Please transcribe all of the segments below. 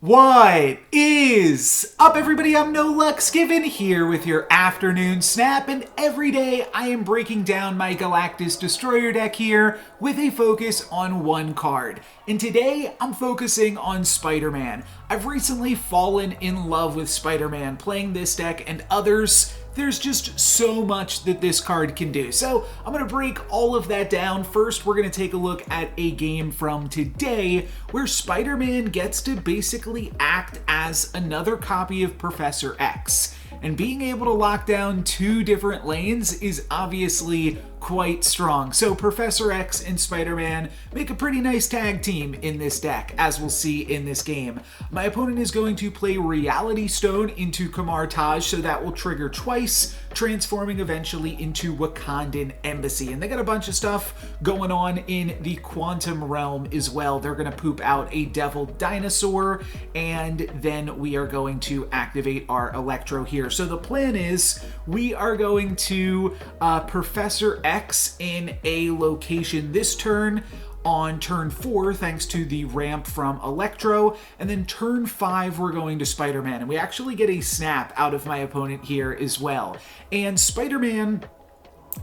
What is up, everybody? I'm No Lux Given here with your afternoon snap, and every day I am breaking down my Galactus Destroyer deck here with a focus on one card. And today I'm focusing on Spider-Man. I've recently fallen in love with Spider-Man, playing this deck and others. There's just so much that this card can do. So I'm going to break all of that down. First, we're going to take a look at a game from today where Spider-Man gets to basically act as another copy of Professor X. And being able to lock down two different lanes is obviously quite strong. So Professor X and Spider-Man make a pretty nice tag team in this deck, as we'll see in this game. My opponent is going to play Reality Stone into Kamar Taj, so that will trigger twice, transforming eventually into Wakandan Embassy. And they got a bunch of stuff going on in the quantum realm as well. They're going to poop out a Devil Dinosaur, and then we are going to activate our Electro here. So the plan is we are going to Professor X in a location this turn on turn 4 thanks to the ramp from Electro, and then turn 5 we're going to Spider-Man, and we actually get a snap out of my opponent here as well. And Spider-Man,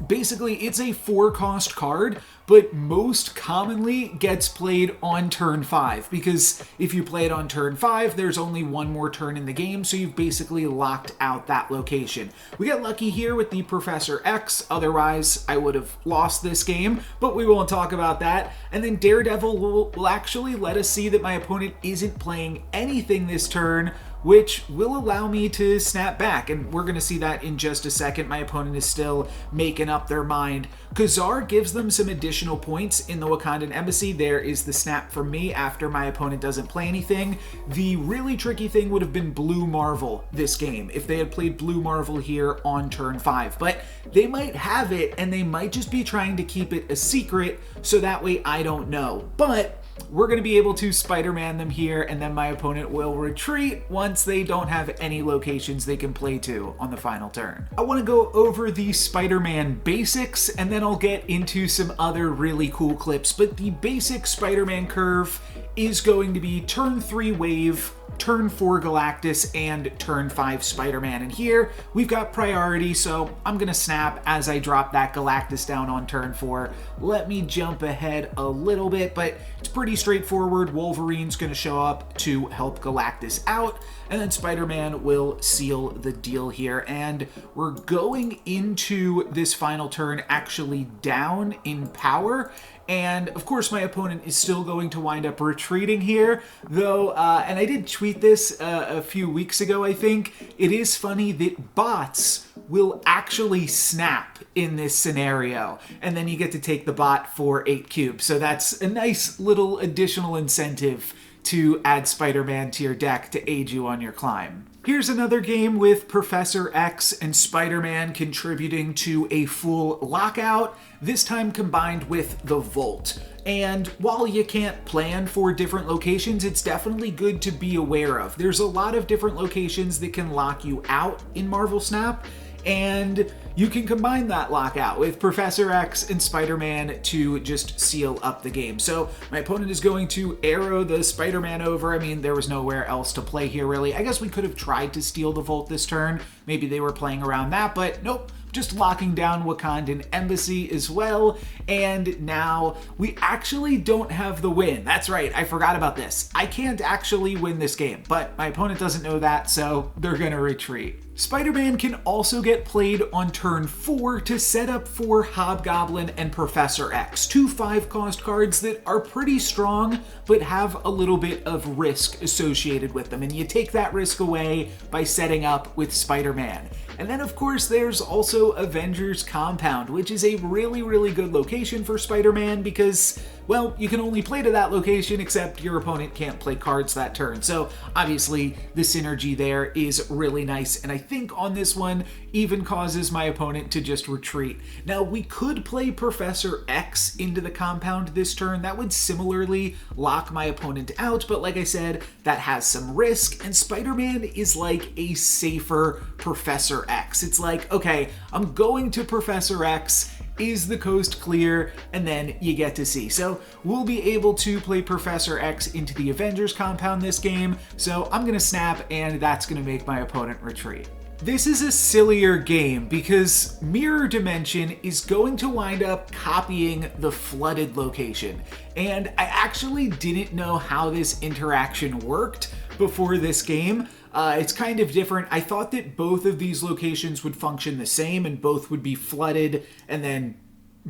basically it's a 4-cost card, but most commonly gets played on turn 5, because if you play it on turn 5, there's only one more turn in the game, so you've basically locked out that location. We get lucky here with the Professor X, otherwise I would have lost this game, but we won't talk about that. And then Daredevil will actually let us see that my opponent isn't playing anything this turn, which will allow me to snap back, and we're going to see that in just a second. My opponent is still making up their mind. Kazar gives them some additional points in the Wakandan Embassy. There is the snap from me after my opponent doesn't play anything. The really tricky thing would have been Blue Marvel this game, if they had played Blue Marvel here on turn 5. But they might have it, and they might just be trying to keep it a secret, so that way I don't know. But we're going to be able to Spider-Man them here, and then my opponent will retreat once they don't have any locations they can play to on the final turn. I want to go over the Spider-Man basics, and then I'll get into some other really cool clips. But the basic Spider-Man curve is going to be turn 3 Wave, turn 4 Galactus, and turn 5 Spider-Man. And here we've got priority, so I'm gonna snap as I drop that Galactus down on turn 4. Let me jump ahead a little bit, but it's pretty straightforward. Wolverine's gonna show up to help Galactus out, and then Spider-Man will seal the deal here. And we're going into this final turn actually down in power. And of course my opponent is still going to wind up retreating here, though, and I did tweet this a few weeks ago, I think. It is funny that bots will actually snap in this scenario, and then you get to take the bot for 8 cubes. So that's a nice little additional incentive to add Spider-Man to your deck to aid you on your climb. Here's another game with Professor X and Spider-Man contributing to a full lockout, this time combined with the Volt. And while you can't plan for different locations, it's definitely good to be aware of. There's a lot of different locations that can lock you out in Marvel Snap, and you can combine that lockout with Professor X and Spider-Man to just seal up the game. So my opponent is going to arrow the Spider-Man over. I mean, there was nowhere else to play here, really. I guess we could have tried to steal the Volt this turn. Maybe they were playing around that, but nope. Just locking down Wakandan Embassy as well, and now we actually don't have the win. That's right, I forgot about this. I can't actually win this game, but my opponent doesn't know that, so they're gonna retreat. Spider-Man can also get played on turn 4 to set up for Hobgoblin and Professor X, two 5-cost cards that are pretty strong, but have a little bit of risk associated with them, and you take that risk away by setting up with Spider-Man. And then, of course, there's also Avengers Compound, which is a really, really good location for Spider-Man because, well, you can only play to that location, except your opponent can't play cards that turn. So, obviously, the synergy there is really nice, and I think on this one, even causes my opponent to just retreat. Now, we could play Professor X into the compound this turn. That would similarly lock my opponent out, but like I said, that has some risk, and Spider-Man is like a safer Professor X. It's like, okay, I'm going to Professor X, is the coast clear, and then you get to sea. So we'll be able to play Professor X into the Avengers compound this game, so I'm gonna snap, and that's gonna make my opponent retreat. This is a sillier game because Mirror Dimension is going to wind up copying the flooded location. And I actually didn't know how this interaction worked before this game. It's kind of different. I thought that both of these locations would function the same and both would be flooded and then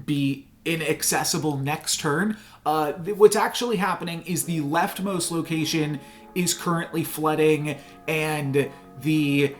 be inaccessible next turn. What's actually happening is the leftmost location is currently flooding, and the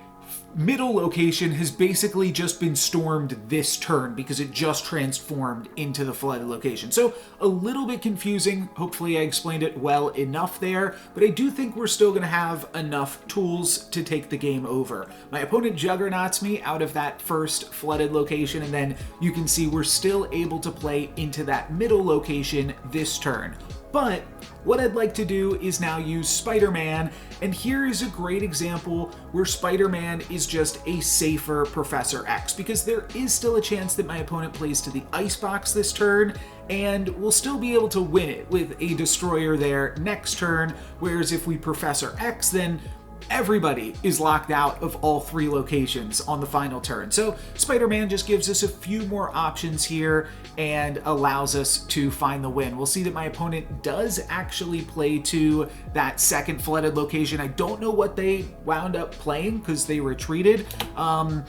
middle location has basically just been stormed this turn because it just transformed into the flooded location. So a little bit confusing. Hopefully I explained it well enough there, but I do think we're still going to have enough tools to take the game over. My opponent juggernauts me out of that first flooded location, and then you can see we're still able to play into that middle location this turn. But what I'd like to do is now use Spider-Man, and here is a great example where Spider-Man is just a safer Professor X, because there is still a chance that my opponent plays to the Icebox this turn, and we'll still be able to win it with a Destroyer there next turn, whereas if we Professor X, then everybody is locked out of all three locations on the final turn. So Spider-Man just gives us a few more options here and allows us to find the win. We'll see that my opponent does actually play to that second flooded location. I don't know what they wound up playing because they retreated. I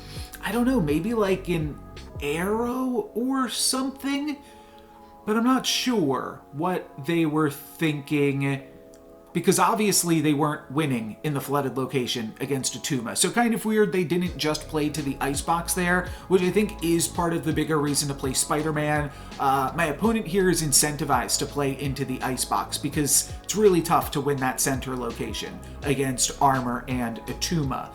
don't know, maybe like an arrow or something, but I'm not sure what they were thinking, because obviously they weren't winning in the flooded location against Atuma. So kind of weird they didn't just play to the Icebox there, which I think is part of the bigger reason to play Spider-Man. My opponent here is incentivized to play into the Icebox because it's really tough to win that center location against Armor and Atuma.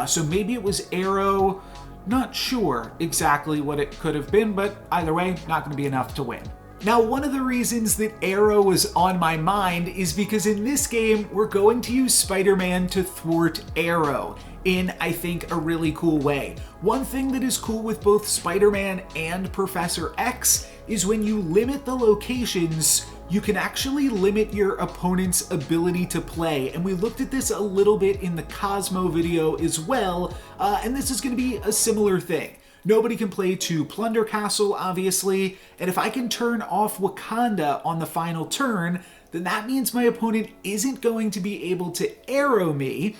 So maybe it was Arrow, not sure exactly what it could have been, but either way, not going to be enough to win. Now, one of the reasons that Arrow was on my mind is because in this game, we're going to use Spider-Man to thwart Arrow in, I think, a really cool way. One thing that is cool with both Spider-Man and Professor X is when you limit the locations, you can actually limit your opponent's ability to play. And we looked at this a little bit in the Cosmo video as well, and this is going to be a similar thing. Nobody can play to Plunder Castle, obviously, and if I can turn off Wakanda on the final turn, then that means my opponent isn't going to be able to arrow me,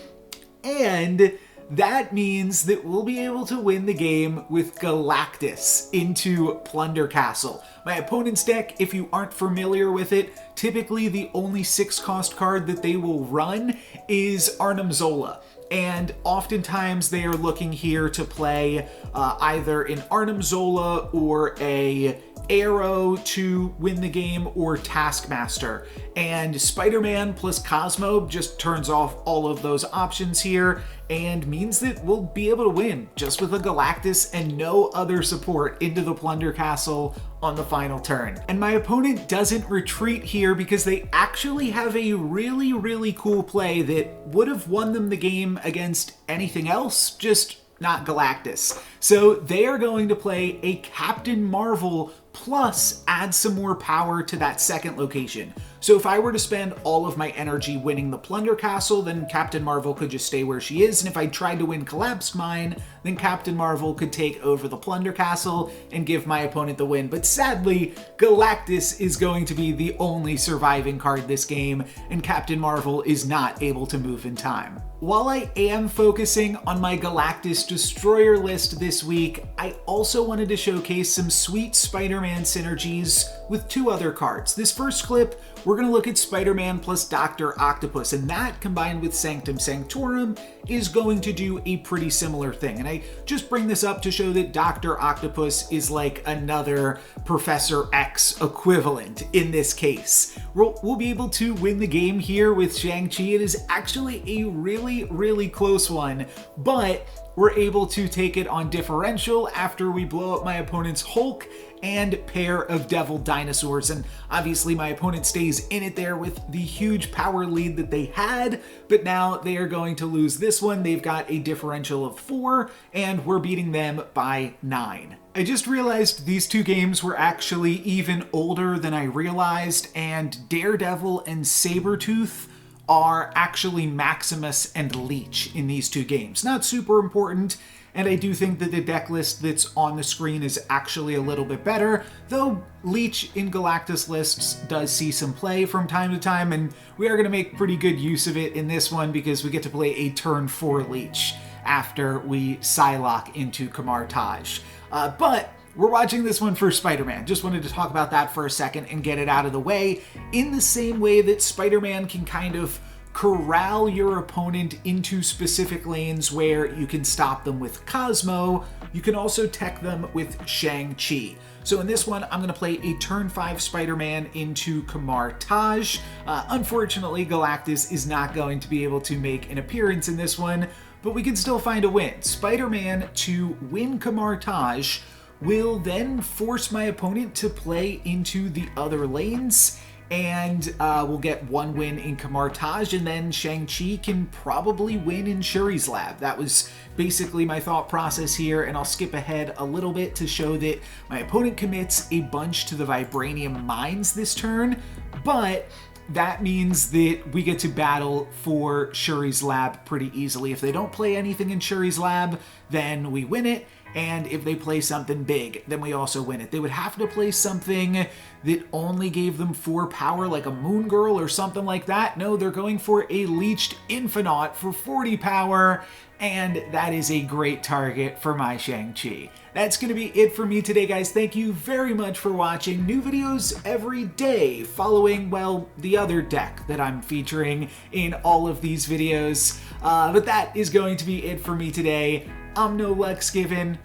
and that means that we'll be able to win the game with Galactus into Plunder Castle. My opponent's deck, if you aren't familiar with it, typically the only 6-cost card that they will run is Arnim Zola. And oftentimes they are looking here to play either an Arnim Zola or a Arrow to win the game, or Taskmaster. And Spider-Man plus Cosmo just turns off all of those options here and means that we'll be able to win just with a Galactus and no other support into the Plunder Castle on the final turn. And my opponent doesn't retreat here because they actually have a really, really cool play that would have won them the game against anything else, just not Galactus. So they are going to play a Captain Marvel plus add some more power to that second location. So if I were to spend all of my energy winning the Plunder Castle, then Captain Marvel could just stay where she is. And if I tried to win Collapsed Mine, then Captain Marvel could take over the Plunder Castle and give my opponent the win. But sadly, Galactus is going to be the only surviving card this game, and Captain Marvel is not able to move in time. While I am focusing on my Galactus Destroyer list this week, I also wanted to showcase some sweet Spider-Man synergies with two other cards. This first clip, we're going to look at Spider-Man plus Dr. Octopus, and that combined with Sanctum Sanctorum is going to do a pretty similar thing. And I just bring this up to show that Dr. Octopus is like another Professor X equivalent in this case. We'll be able to win the game here with Shang-Chi. It is actually a really, really close one, but we're able to take it on differential after we blow up my opponent's Hulk and pair of Devil Dinosaurs. And obviously my opponent stays in it there with the huge power lead that they had, but now they are going to lose this one. They've got a differential of 4, and we're beating them by 9. I just realized these two games were actually even older than I realized, and Daredevil and Sabretooth are actually Maximus and Leech in these two games. Not super important, and I do think that the deck list that's on the screen is actually a little bit better, though Leech in Galactus lists does see some play from time to time, and we are going to make pretty good use of it in this one because we get to play a turn 4 Leech after we Psylocke into Kamar Taj. But we're watching this one for Spider-Man. Just wanted to talk about that for a second and get it out of the way. In the same way that Spider-Man can kind of corral your opponent into specific lanes where you can stop them with Cosmo, you can also tech them with Shang-Chi. So in this one, I'm going to play a turn 5 Spider-Man into Kamar Taj. Unfortunately, Galactus is not going to be able to make an appearance in this one, but we can still find a win. Spider-Man to win Kamar Taj will then force my opponent to play into the other lanes, and we'll get one win in Kamar Taj, and then Shang-Chi can probably win in Shuri's Lab. That was basically my thought process here, and I'll skip ahead a little bit to show that my opponent commits a bunch to the Vibranium Mines this turn, but that means that we get to battle for Shuri's Lab pretty easily. If they don't play anything in Shuri's Lab, then we win it. And if they play something big, then we also win it. They would have to play something that only gave them 4 power, like a Moon Girl or something like that. No, they're going for a Leeched Infinite for 40 power, and that is a great target for my Shang-Chi. That's going to be it for me today, guys. Thank you very much for watching. New videos every day following, well, the other deck that I'm featuring in all of these videos. But that is going to be it for me today. I'm No Lex Given.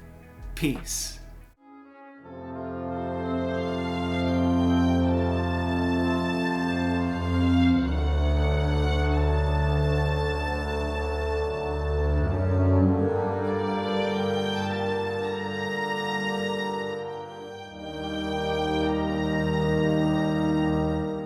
Peace.